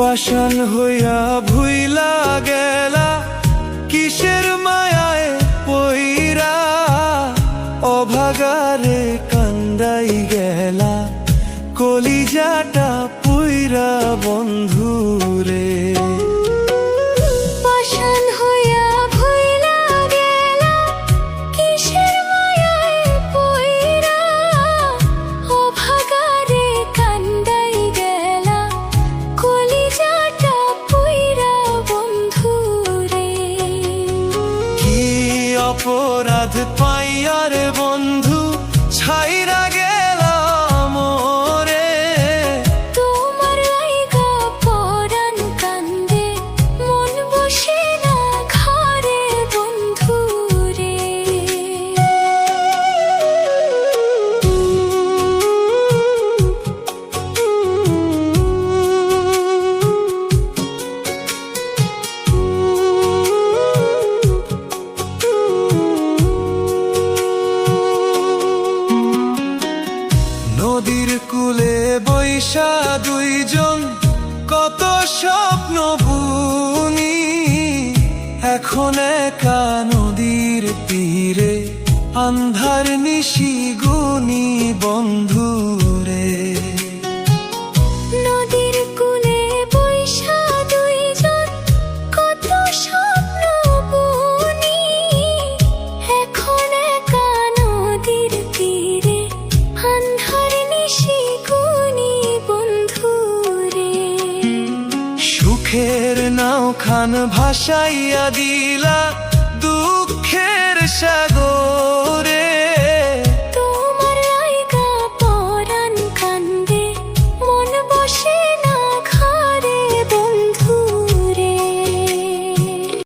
পাষাণ হইয়া ভুইলা গেলা কিসের মায়ায় পইরা, অভাগারে কান্দাই গেলা কলিজাটা পুইরা বন্ধুরে। পাষাণ হইয়া ভুইলা গেলা কিসের মায়ায় পইরা, অভাগারে কান্দাই গেলা কলিজাটা পুইরা বন্ধুরে। কি অপরাধ পাইয়া রে বন্ধু ছাইরা গেলা মোরে, তোমার লাইগা পরাণ কান্দে মন বসে না ঘরে বন্ধুরে। নদীর কূলে বৈশা দুইজন কত স্বপ্ন বুনি, এখন একা নদীর তীরে আন্ধার নিশি গুনি বন্ধুরে। নদীর কূলে বৈশা দুইজন কত স্বপ্ন বুনি, এখন একা নদীর তীরে আন্ধার নিশি গুনি বন্ধুরে। সুখের নাও খান ভাসাইয়া দিলা দুঃখের সাগরে,